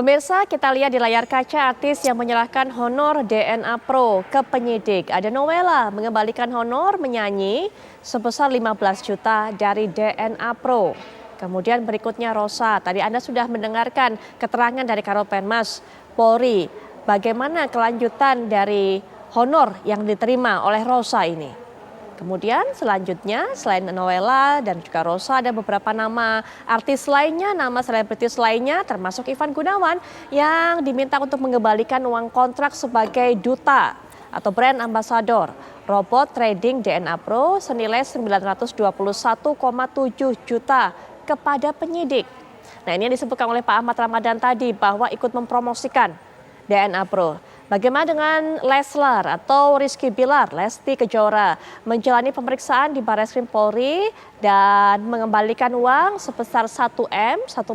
Pemirsa, kita lihat di layar kaca artis yang menyerahkan honor DNA Pro ke penyidik. Ada Nowela mengembalikan honor menyanyi sebesar 15 juta dari DNA Pro. Kemudian berikutnya Rosa. Tadi Anda sudah mendengarkan keterangan dari Karopenmas Polri. Bagaimana kelanjutan dari honor yang diterima oleh Rosa ini? Kemudian selanjutnya selain Nowela dan juga Rosa ada beberapa nama artis lainnya, nama selebritis lainnya termasuk Ivan Gunawan yang diminta untuk mengembalikan uang kontrak sebagai duta atau brand ambassador robot trading DNA Pro senilai 921,7 juta kepada penyidik. Nah, ini yang disebutkan oleh Pak Ahmad Ramadan tadi bahwa ikut mempromosikan DNA Pro. Bagaimana dengan Leslar atau Rizky Bilar, Lesti Kejora, menjalani pemeriksaan di Barreskrim Polri dan mengembalikan uang sebesar 1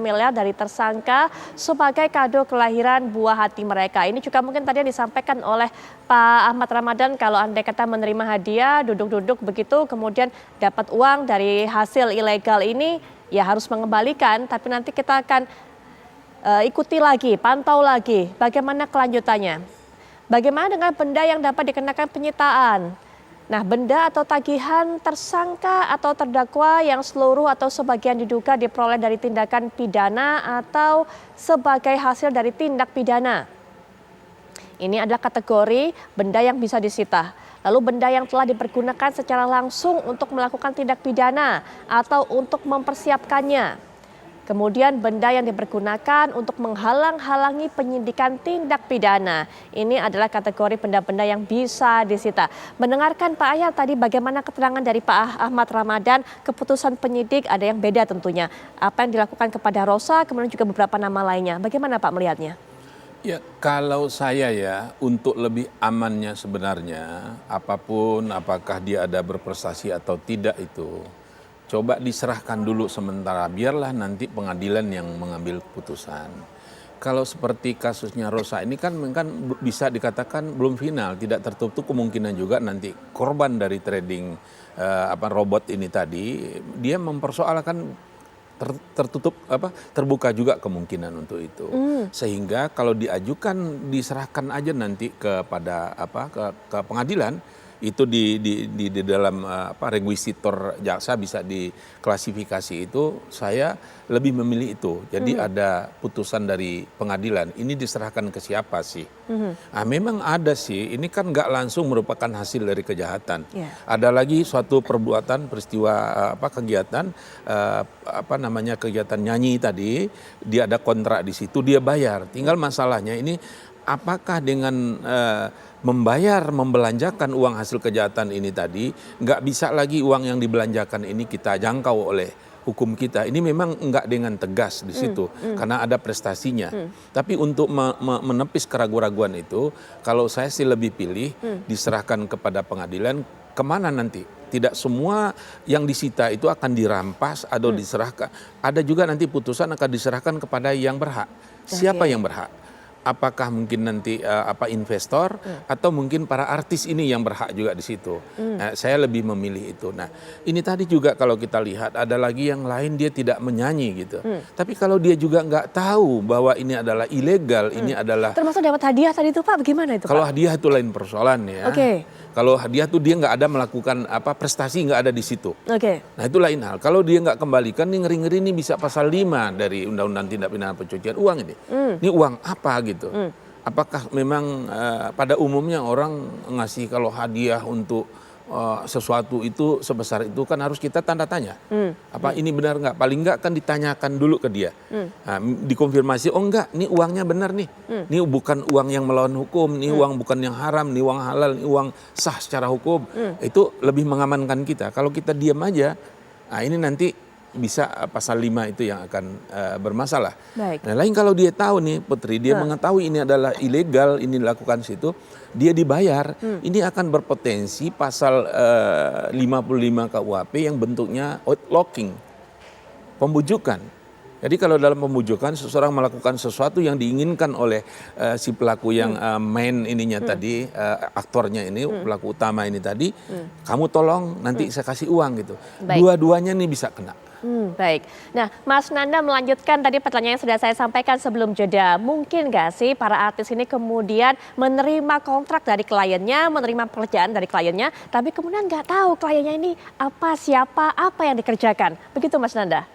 miliar dari tersangka sebagai kado kelahiran buah hati mereka. Ini juga mungkin tadi yang disampaikan oleh Pak Ahmad Ramadan, kalau andai kata menerima hadiah, duduk-duduk begitu, kemudian dapat uang dari hasil ilegal ini, ya harus mengembalikan, tapi nanti kita akan ikuti lagi, pantau lagi bagaimana kelanjutannya. Bagaimana dengan benda yang dapat dikenakan penyitaan? Nah, benda atau tagihan tersangka atau terdakwa yang seluruh atau sebagian diduga diperoleh dari tindakan pidana atau sebagai hasil dari tindak pidana. Ini adalah kategori benda yang bisa disita. Lalu benda yang telah dipergunakan secara langsung untuk melakukan tindak pidana atau untuk mempersiapkannya. Kemudian benda yang dipergunakan untuk menghalang-halangi penyidikan tindak pidana. Ini adalah kategori benda-benda yang bisa disita. Mendengarkan Pak Ayat tadi bagaimana keterangan dari Pak Ahmad Ramadan, keputusan penyidik ada yang beda tentunya. Apa yang dilakukan kepada Rosa, kemudian juga beberapa nama lainnya. Bagaimana Pak melihatnya? Ya, kalau saya ya, untuk lebih amannya sebenarnya, apapun apakah dia ada berprestasi atau tidak itu, coba diserahkan dulu sementara, biarlah nanti pengadilan yang mengambil keputusan. Kalau seperti kasusnya Rosa ini kan bisa dikatakan belum final, tidak tertutup kemungkinan juga nanti korban dari trading robot ini tadi, dia mempersoalkan tertutup terbuka juga kemungkinan untuk itu. Sehingga kalau diajukan diserahkan aja nanti kepada ke pengadilan, itu di dalam requisitor jaksa bisa diklasifikasi itu, saya lebih memilih itu. Jadi ada putusan dari pengadilan, ini diserahkan ke siapa sih? Nah, memang ada sih, ini kan nggak langsung merupakan hasil dari kejahatan. Ada lagi suatu perbuatan, peristiwa kegiatan kegiatan nyanyi tadi, dia ada kontrak di situ, dia bayar. Tinggal masalahnya ini apakah dengan membelanjakan uang hasil kejahatan ini tadi, nggak bisa lagi uang yang dibelanjakan ini kita jangkau oleh hukum kita. Ini memang nggak dengan tegas di situ, karena ada prestasinya. Tapi untuk menepis keraguan-raguan itu, kalau saya sih lebih pilih diserahkan kepada pengadilan, kemana nanti. Tidak semua yang disita itu akan dirampas atau diserahkan. Ada juga nanti putusan akan diserahkan kepada yang berhak. Siapa yang berhak? Apakah mungkin nanti investor atau mungkin para artis ini yang berhak juga di situ. Nah, saya lebih memilih itu. Nah, ini tadi juga kalau kita lihat ada lagi yang lain dia tidak menyanyi gitu. Tapi kalau dia juga nggak tahu bahwa ini adalah ilegal, ini adalah termasuk dapat hadiah tadi itu Pak, bagaimana itu Pak? Kalau hadiah itu lain persoalan ya. Kalau hadiah tuh dia nggak ada melakukan prestasi, nggak ada di situ. Nah, itu lain hal. Kalau dia nggak kembalikan, nih ngeri-ngeri ini bisa pasal 5 dari Undang-Undang Tindak Pidana Pencucian Uang ini. Ini uang apa gitu? Apakah memang pada umumnya orang ngasih kalau hadiah untuk sesuatu itu sebesar itu kan harus kita tanda tanya. Apa ini benar nggak? Paling nggak kan ditanyakan dulu ke dia. Nah, dikonfirmasi, oh enggak, ini uangnya benar nih. Ini bukan uang yang melawan hukum, ini uang bukan yang haram, ini uang halal, ini uang sah secara hukum. Itu lebih mengamankan kita. Kalau kita diam aja, nah ini nanti bisa pasal 5 itu yang akan bermasalah. Nah, lain kalau dia tahu nih Putri, dia mengetahui ini adalah ilegal, ini dilakukan situ, dia dibayar, ini akan berpotensi pasal 55 KUHP yang bentuknya outlawing, pembujukan. Jadi kalau dalam pembujukan seseorang melakukan sesuatu yang diinginkan oleh si pelaku yang main ininya tadi, aktornya ini, pelaku utama ini tadi, kamu tolong nanti saya kasih uang gitu. Baik. Dua-duanya nih bisa kena. Baik. Nah, Mas Nanda melanjutkan tadi pertanyaan yang sudah saya sampaikan sebelum jeda. Mungkin nggak sih para artis ini kemudian menerima kontrak dari kliennya, menerima pekerjaan dari kliennya, tapi kemudian nggak tahu kliennya ini apa, siapa, apa yang dikerjakan. Begitu Mas Nanda?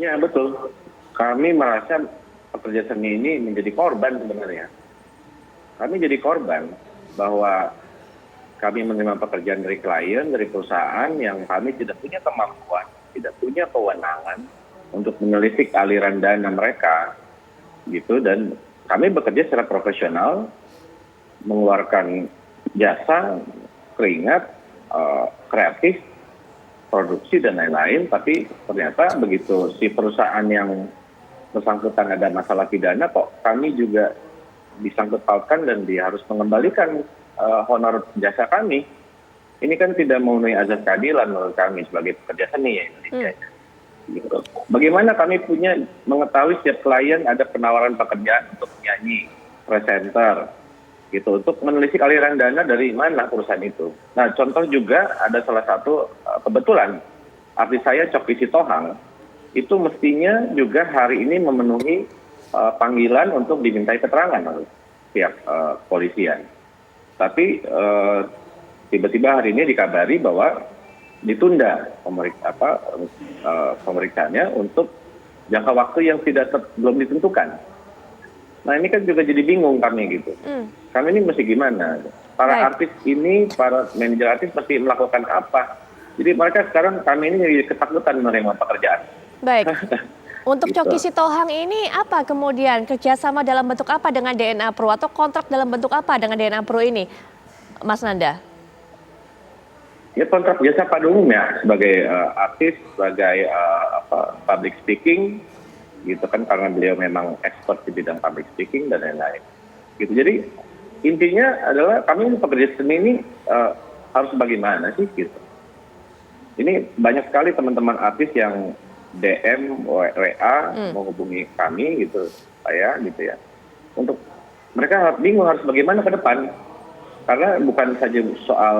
Ya betul. Kami merasa pekerja seni ini menjadi korban sebenarnya. Kami jadi korban bahwa kami menerima pekerjaan dari klien, dari perusahaan yang kami tidak punya kemampuan, tidak punya kewenangan untuk menelisik aliran dana mereka, gitu. Dan kami bekerja secara profesional, mengeluarkan jasa, keringat, kreatif, produksi dan lain-lain. Tapi ternyata begitu si perusahaan yang bersangkutan ada masalah pidana, kok kami juga disangkut pautkan dan dia harus mengembalikan honor jasa kami. Ini kan tidak memenuhi azas keadilan menurut kami sebagai pekerja seni ya Indonesia. Gitu. Bagaimana kami punya mengetahui setiap klien ada penawaran pekerjaan untuk nyanyi, presenter, gitu, untuk menelisik aliran dana dari mana perusahaan itu. Nah, contoh juga ada salah satu kebetulan artis saya Choky Sitohang itu mestinya juga hari ini memenuhi panggilan untuk dimintai keterangan oleh pihak kepolisian. Tapi tiba-tiba hari ini dikabari bahwa ditunda pemeriksaannya untuk jangka waktu yang belum ditentukan. Nah ini kan juga jadi bingung kami gitu. Kami ini mesti gimana? Para artis ini, para manajer artis mesti melakukan apa? Jadi mereka sekarang kami ini jadi ketakutan menerima pekerjaan. Baik. Untuk Gitu. Choky Sitohang ini apa kemudian kerjasama dalam bentuk apa dengan DNA Pro atau kontrak dalam bentuk apa dengan DNA Pro ini, Mas Nanda? Ya kontrak jasa pada umumnya sebagai artis, sebagai public speaking, gitu kan, karena beliau memang expert di bidang public speaking dan lain-lain. Gitu. Jadi intinya adalah kami pekerja seni ini harus bagaimana sih gitu. Ini banyak sekali teman-teman artis yang DM, WA menghubungi kami gitu, saya gitu ya. Untuk mereka bingung harus bagaimana ke depan. Karena bukan saja soal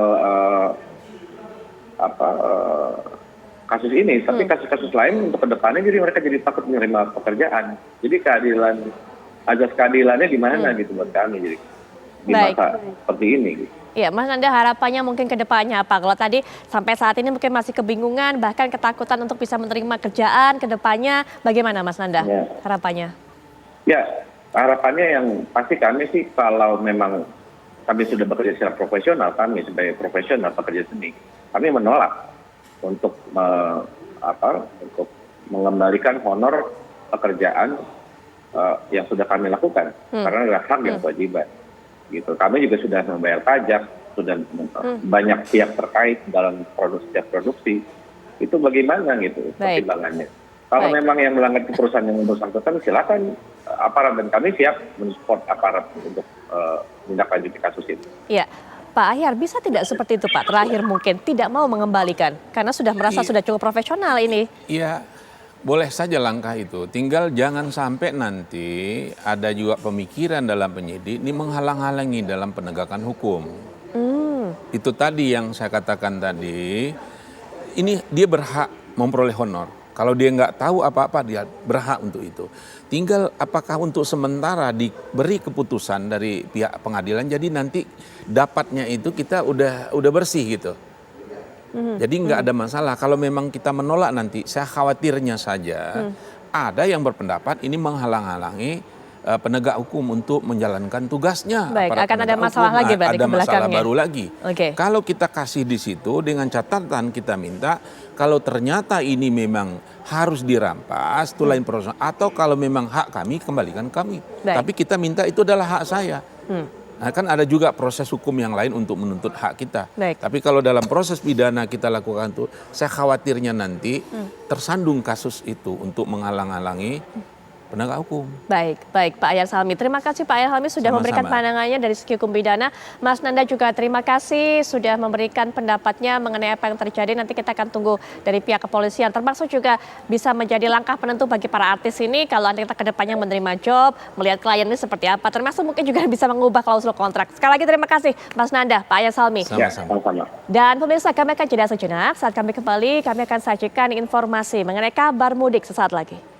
kasus ini, tapi kasus-kasus lain untuk ke depannya, jadi mereka jadi takut menerima pekerjaan. Jadi keadilan, azas keadilannya di mana gitu buat kami jadi di masa seperti ini gitu. Iya, Mas Nanda harapannya mungkin ke depannya apa? Kalau tadi sampai saat ini mungkin masih kebingungan, bahkan ketakutan untuk bisa menerima kerjaan ke depannya, bagaimana Mas Nanda harapannya? Ya, harapannya yang pasti kami sih kalau memang kami sudah bekerja secara profesional, kami sebagai profesional pekerja seni, kami menolak untuk untuk mengembalikan honor pekerjaan yang sudah kami lakukan karena adalah hak yang kewajiban. Gitu. Kami juga sudah membayar pajak, sudah banyak pihak terkait dalam setiap produksi. Itu bagaimana gitu pertimbangannya. Kalau memang yang melanggar perusahaan yang bersangkutan, silakan aparat dan kami siap mensupport aparat untuk menindaklanjuti kasus ini. Iya. Pak Ahyar, bisa tidak seperti itu Pak? Terakhir mungkin tidak mau mengembalikan karena sudah merasa sudah cukup profesional ini. Iya, boleh saja langkah itu. Tinggal jangan sampai nanti ada juga pemikiran dalam penyidik ini menghalang-halangi dalam penegakan hukum. Itu tadi yang saya katakan tadi, ini dia berhak memperoleh honor. Kalau dia nggak tahu apa-apa, dia berhak untuk itu. Tinggal apakah untuk sementara diberi keputusan dari pihak pengadilan, jadi nanti dapatnya itu kita udah bersih gitu. Jadi nggak ada masalah. Kalau memang kita menolak nanti, saya khawatirnya saja ada yang berpendapat ini menghalang-halangi penegak hukum untuk menjalankan tugasnya. Baik, akan ada masalah lagi berarti ke belakangnya. Ada masalah baru lagi. Oke. Kalau kita kasih di situ dengan catatan kita minta kalau ternyata ini memang harus dirampas, itu lain proses. Atau kalau memang hak kami, kembalikan kami. Baik. Tapi kita minta itu adalah hak saya. Nah, kan ada juga proses hukum yang lain untuk menuntut hak kita. Baik. Tapi kalau dalam proses pidana kita lakukan itu, saya khawatirnya nanti tersandung kasus itu untuk menghalang-halangi penegak hukum. Baik, baik Pak Ayar Salmi. Terima kasih Pak Ayar Salmi sudah Sama-sama. memberikan pandangannya dari segi hukum pidana. Mas Nanda juga terima kasih sudah memberikan pendapatnya mengenai apa yang terjadi. Nanti kita akan tunggu dari pihak kepolisian. Termasuk juga bisa menjadi langkah penentu bagi para artis ini kalau nanti kita kedepannya menerima job, melihat klien ini seperti apa. Termasuk mungkin juga bisa mengubah klausul kontrak. Sekali lagi terima kasih Mas Nanda, Pak Ayar Salmi. Ya, Sama-sama. sama-sama. Dan pemirsa, kami akan jeda sejenak. Saat kami kembali, kami akan sajikan informasi mengenai kabar mudik sesaat lagi.